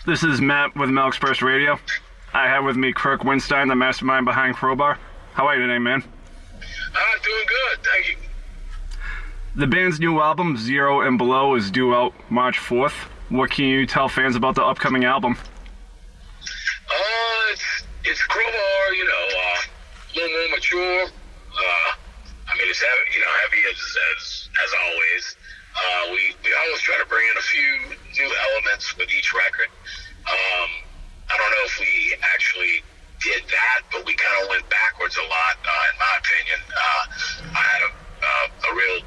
This is Matt with Mel Express Radio. I have with me Kirk Windstein, the mastermind behind Crowbar. How are you today, man? Doing good, thank you. The band's new album, Zero and Below, is due out March 4th. What can you tell fans about the upcoming album? It's Crowbar, a little more mature. It's heavy as always. We always try to bring in a few new elements with each record. I don't know if we actually did that, but we kind of went backwards a lot, in my opinion. I had a real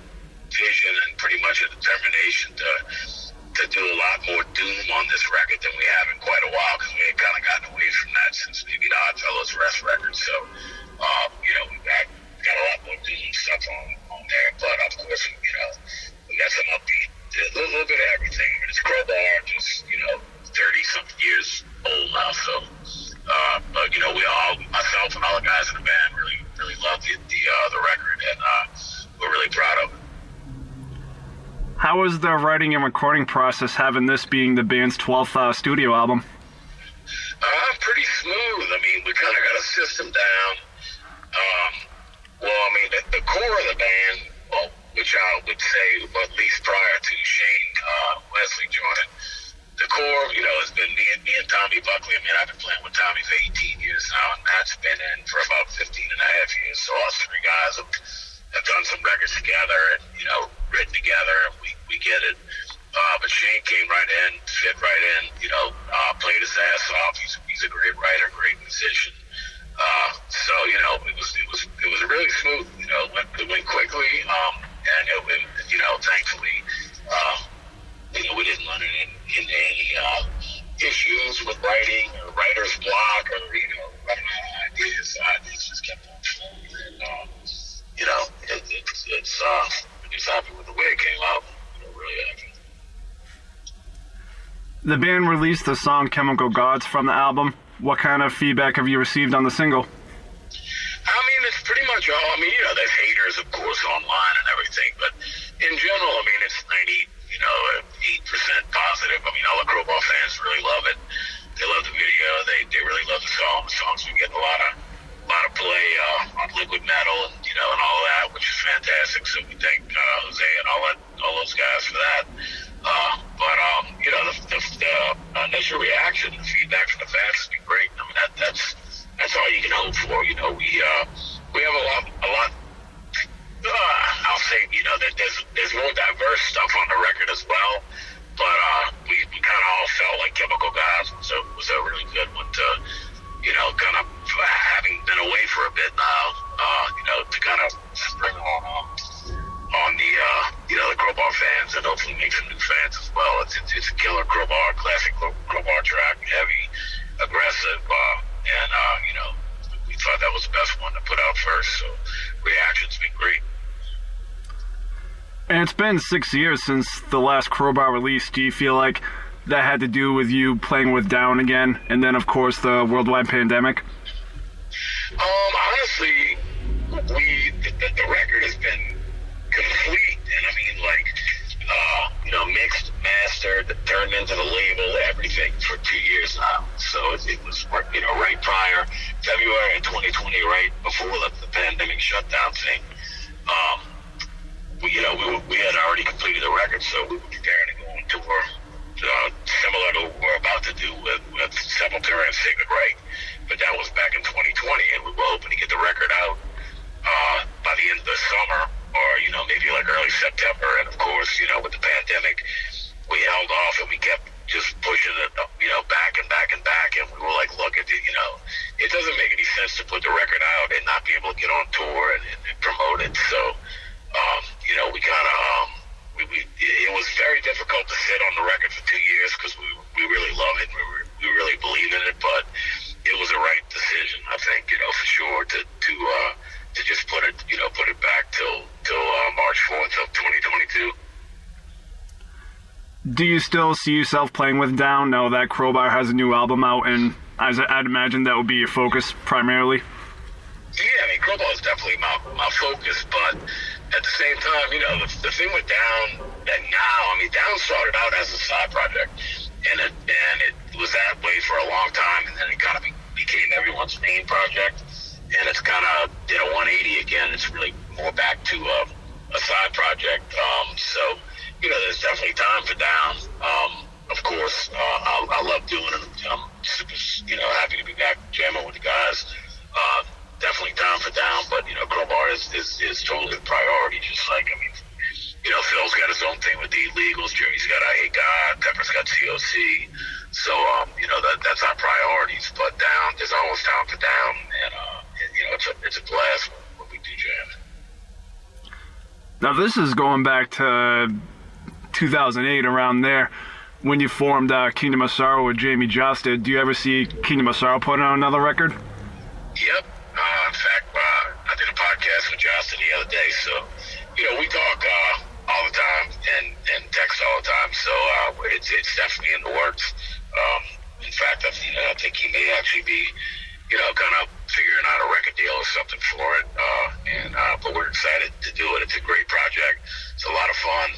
vision and pretty much a determination to do a lot more doom on this record than we have in quite a while, because we had kind of gotten away from that since maybe the Oddfellows Rest record. So, we got a lot more doom stuff on there, but of course, we got some upbeat, a little bit of everything. It's Crowbar, just 30-something years old now. So, but we all, myself and all the guys in the band, really love the record, and we're really proud of it. How was the writing and recording process, having this being the band's 12th studio album? Pretty smooth. We kind of got a system down. The core of the band, which I would say, at least prior to Shane Wesley joining, the core, has been me and Tommy Buckley. I've been playing with Tommy for 18 years now, and Matt's been in for about 15 and a half years. So us three guys have done some records together and, written together, and we get it. But Shane came right in, fit right in, played his ass off. He's a great writer, great musician. So, it was really smooth, it went quickly, and thankfully, we didn't run into any issues with writing or writer's block or, running out of ideas. Ideas just kept on flowing, and, I'm just happy with the way it came out, really happy. The band released the song Chemical Gods from the album. What kind of feedback have you received on the single? It's pretty much all. There's haters, of course, online and everything, but in general, it's 8% positive. All the Crowbar fans really love it. They love the video. They really love the song. The song's been getting a lot of play on Liquid Metal and and all that, which is fantastic. So we thank Jose and all those guys for that. The initial reaction, the feedback from the fans has been great. That's all you can hope for. We have a lot. I'll say, that there's more diverse stuff on the record as well. But we kind of all felt like Chemical Gods was a really good one to, kind of having been away for a bit now, to kind of spring on the Crowbar fans and hopefully make some new fans as well. It's a killer Crowbar, classic Crowbar track, heavy, aggressive, and we thought that was the best one to put out first. So reaction's been great. And it's been 6 years since the last Crowbar release. Do you feel like that had to do with you playing with Down again, and then of course the worldwide pandemic? Honestly, the record has been complete, and mixed, mastered, turned into the label, everything for 2 years now. So it was, right prior February of 2020, right before the pandemic shutdown thing. We had already completed the record, so we were preparing to go on tour, similar to what we're about to do with Sepultura and Sacred Right. But that was back in 2020, and we were hoping to get the record out by the end of the summer, or maybe like early September. And of course, with the pandemic, we held off and we kept just pushing it, back and back and back. And we were like, look, it doesn't make any sense to put the record out and not be able to get on tour and promote it. So, we kind of, it was very difficult to sit on the record for 2 years because we really love it. We really believe in it, but it was the right decision, I think, for sure, to just put it back till March 4th of 2022. Do you still see yourself playing with Down now that Crowbar has a new album out, and I'd imagine that would be your focus primarily? Yeah, Crowbar is definitely my focus, but at the same time, the thing with Down, that now, Down started out as a side project, and was that way for a long time, and then it kind of became everyone's main project, and it's kind of did a 180 again. It's really more back to a side project. So, there's definitely time for Down. Of course, I love doing it. I'm super, happy to be back jamming with the guys. Definitely time for Down, but, Crowbar is totally a priority. Just like, Phil's got his own thing with the Illegals. Jimmy's got I Hate God. Pepper's got COC. So, that's our priorities. But Down, there's always time for Down. And, it's a blast when we do jam. Now, this is going back to 2008, around there, when you formed Kingdom of Sorrow with Jamie Josta. Do you ever see Kingdom of Sorrow put out another record? Yep. In fact, I did a podcast with Josta the other day. So, we talk all the time and text all the time. So it's definitely in the works. In fact, I think he may actually be, kind of figuring out a record deal or something for it. But we're excited to do it. It's a great project. It's a lot of fun.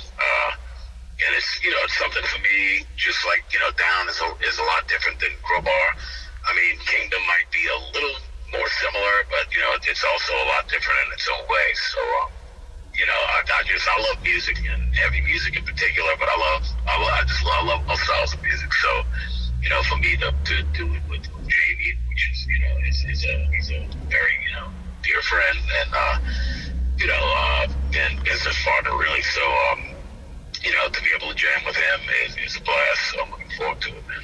And it's, it's something for me, just like, Down is a lot different than Crowbar. I mean, Kingdom might be a little more similar, but, it's also a lot different in its own way. So, I love music and heavy music in particular, but I love all styles of music. So, for me to do it with Jamie, which is, he's a very, dear friend and, and business partner really. So, to be able to jam with him is a blast. So I'm looking forward to it, man.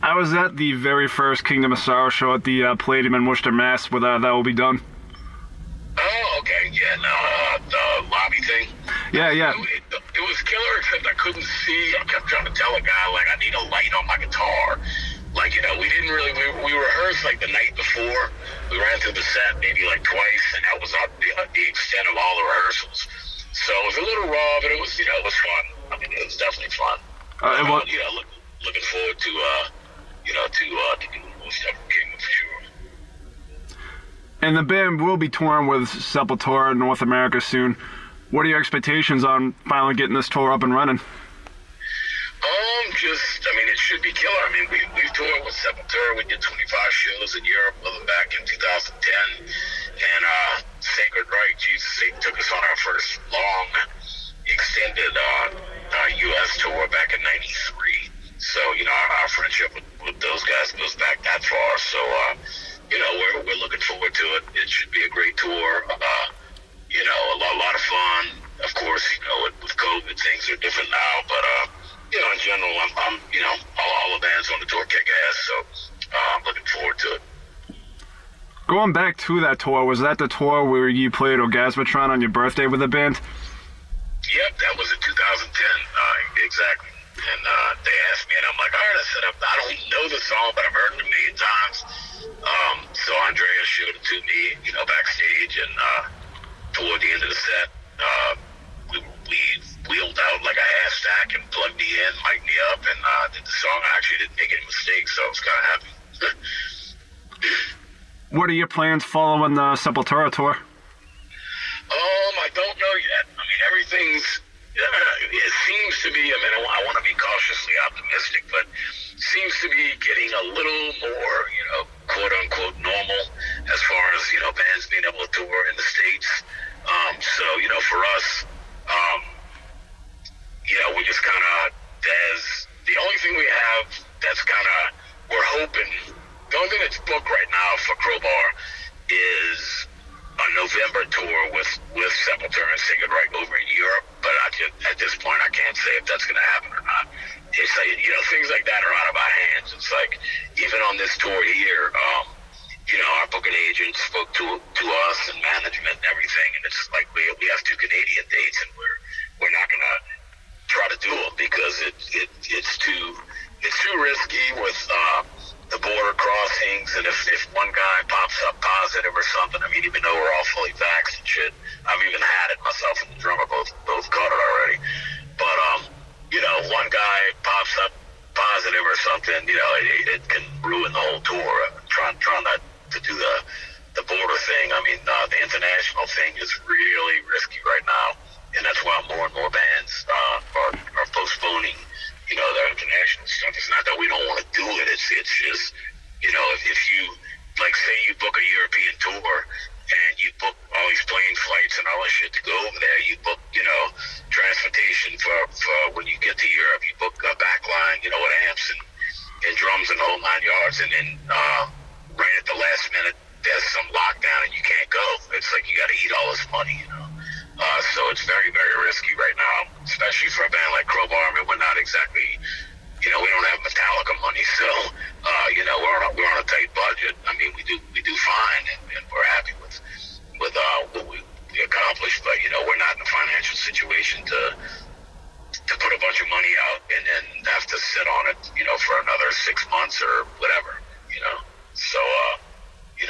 I was at the very first Kingdom of Sorrow show at the Palladium in Worcester, Mass. With That Will Be Done. Oh, okay. Yeah, no, the lobby thing. Yeah. It was killer, except I couldn't see. I kept trying to tell a guy, like, I need a light on my guitar. Like, we didn't really, we rehearsed, like, the night before. We ran through the set maybe, like, twice, and that was the extent of all the rehearsals. So it was a little raw, but it was, it was fun. I mean, it was definitely fun. Looking forward to, to doing more stuff with Kingdom for sure. And the band will be touring with Sepultura in North America soon. What are your expectations on finally getting this tour up and running? It should be killer. I mean, we've toured with Sepultura. We did 25 shows in Europe back in 2010. And Sacred Right, Jesus, they took us on our first long, extended U.S. tour back in 93. So, our friendship with those guys goes back that far. So, we're looking forward to it. It should be a great tour. A lot of fun. Of course, with COVID, things are different now. But, in general, I'm all the bands on the tour kick ass. So, I'm looking forward to it. Going back to that tour, was that the tour where you played Orgasmatron on your birthday with the band? Yep, that was in 2010, exactly. And they asked me, and I'm like, all right, I said, I don't know the song, but I've heard it a million times. So Andrea showed it to me, backstage, and toward the end of the set, we wheeled out like a half stack and plugged me in, mic'd me up, and did the song. I actually didn't make any mistakes, so I was kind of happy. What are your plans following the Sepultura tour? I don't know yet. I mean, everything's, it seems to be, I want to be cautiously optimistic, but seems to be getting a little more, quote unquote normal as far as, bands being able to tour in the States. So, for us, we just kind of, the only thing we have that's kind of, we're hoping, the only thing that's booked right now for Crowbar is a November tour with Sepultura and Sacred Right over in Europe. But at this point, I can't say if that's going to happen or not. It's like, things like that are out of our hands. It's like, even on this tour here, our booking agent spoke to us and management and everything, and it's like we have 2 Canadian dates, and we're not going to try to do them because it's too risky with the border crossings, and if one guy pops up positive or something, even though we're all fully vaxxed and shit, I've even had it myself and the drummer both caught it already. But one guy pops up positive or something, it can ruin the whole tour. Trying to do the border thing. The international thing is really risky right now, and that's why more and more bands are postponing, their international stuff. It's not that we don't want to just, if you, like, say you book a European tour and you book all these plane flights and all that shit to go over there, you book, transportation for when you get to Europe, you book a back line, with amps and drums and the whole 9 yards, and then right at the last minute, there's some lockdown and you can't go. It's like you got to eat all this money, so it's very, very risky right now, especially for a band like Crowbar. I mean, we're not exactly, we don't have Metallica money, so we're on a tight budget. I mean, we do fine, and we're happy with what we accomplished, but we're not in a financial situation to put a bunch of money out and then have to sit on it, for another 6 months or whatever, So,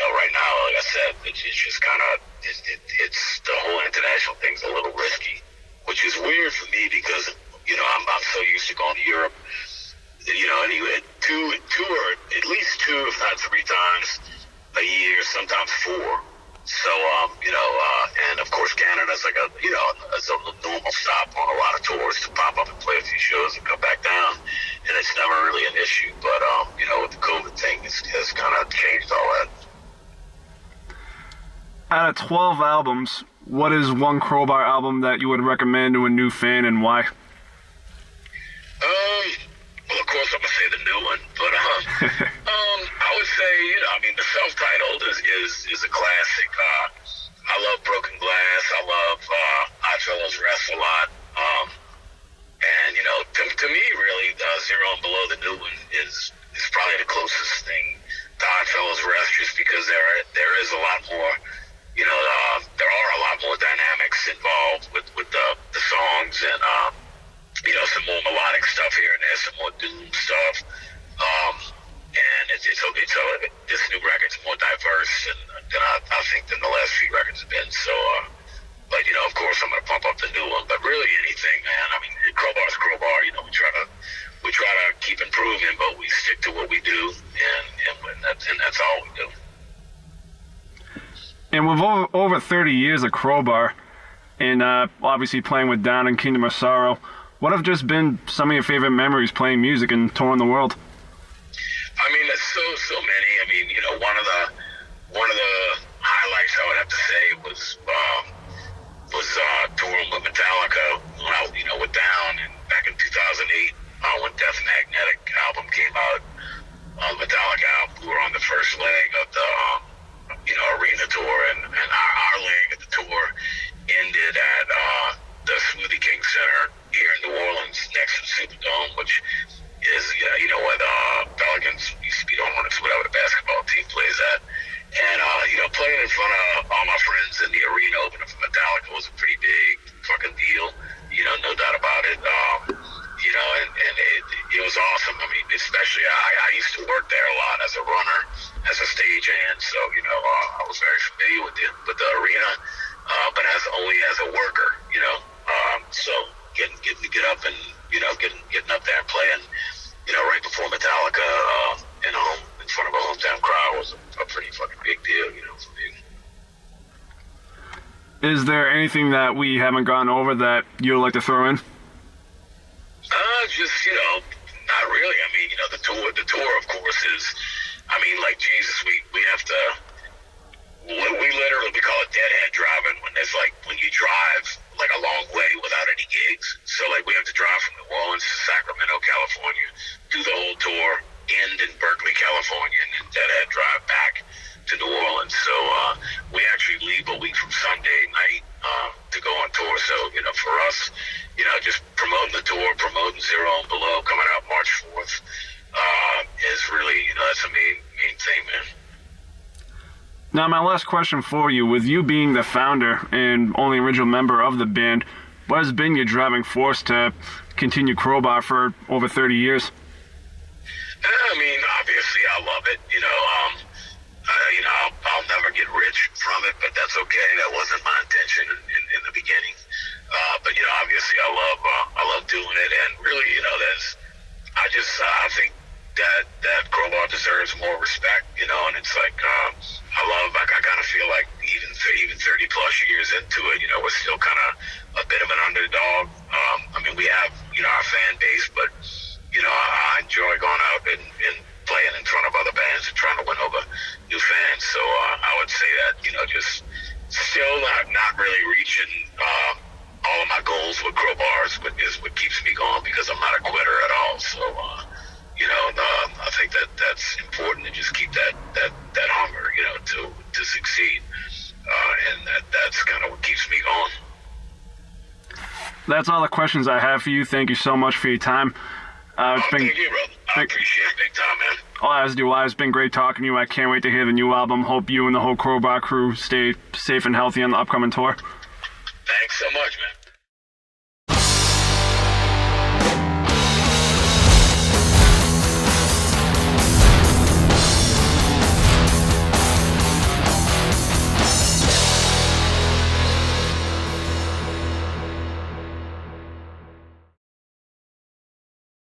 right now, like I said, it's just kind of, it's the whole international thing's a little risky, which is weird for me because, I'm so used to going to Europe, anyway, two or at least 2, if not 3 times a year, sometimes 4. So, and of course Canada's like it's a normal stop on a lot of tours to pop up and play a few shows and come back down, and it's never really an issue. But, with the COVID thing, has kind of changed all that. Out of 12 albums, what is one Crowbar album that you would recommend to a new fan, and why? Well, of course I'm gonna say the new one, but I would say, the self-titled is a classic. I love Broken Glass. I love Oddfellows Rest a lot. And to me, really, Zero and Below, the new one, is probably the closest thing to Oddfellows Rest, just because there is a lot more. There are a lot more dynamics involved with the songs, and some more melodic stuff here and there, some more doom stuff. And this new record's more diverse than I think than the last few records have been. So, but of course, I'm gonna pump up the new one. But really, anything, man. I mean, Crowbar's Crowbar. We try to keep improving, but we stick to what we do, and that's all we do. And with over 30 years of Crowbar, and obviously playing with Down and Kingdom of Sorrow, what have just been some of your favorite memories playing music and touring the world? I mean, there's so many. I mean, one of the highlights I would have to say was touring with Metallica with Down, and back in 2008 when Death Magnetic album came out, Metallica album. We were on the first leg of the arena tour, and our leg of the tour ended at the Smoothie King Center here in New Orleans, next to the Superdome, which is where the Pelicans used to be on, whatever the basketball team plays at. And playing in front of all my friends in the arena opening for Metallica was a pretty big fucking deal, no doubt about it. And it was awesome. I mean, especially I used to work there a lot as a runner, as a stagehand, so I was very familiar with the arena, but only as a worker, so getting to get up and getting up there and playing, right before Metallica, in front of a hometown crowd was a pretty fucking big deal, for me. Is there anything that we haven't gone over that you'd like to throw in? Just, not really. I mean, the tour, of course, is, like Jesus, we have to, we literally, we call it deadhead driving when you drive, a long way without any gigs. So, we have to drive from New Orleans to Sacramento, California, do the whole tour, end in Berkeley, California, and then deadhead drive back to New Orleans. So, we actually leave a week from Sunday night to go on tour. So, for us, just promoting the tour, promoting Zero and Below, coming out March 4th, is really, that's the main thing, man. Now, my last question for you, with you being the founder and only original member of the band, what has been your driving force to continue Crowbar for over 30 years? I mean, obviously, I love it. I'll never get rich from it, but that's okay. That wasn't my intention in the beginning. But obviously, I love doing it, and really, I think that Crowbar deserves more respect, and it's like, I kind of feel like even 30 plus years into it, we're still kind of a bit of an underdog. We have, our fan base, but, I enjoy going out and playing in front new fans. So I would say that, just still not really reaching all of my goals with Crowbars is what keeps me going, because I'm not a quitter at all. So, I think that's important to just keep that hunger, to succeed. And that's kind of what keeps me going. That's all the questions I have for you. Thank you so much for your time. Thank you, brother. I appreciate it big time, man. Oh, as do I. It's been great talking to you. I can't wait to hear the new album. Hope you and the whole Crowbar crew stay safe and healthy on the upcoming tour. Thanks so much, man.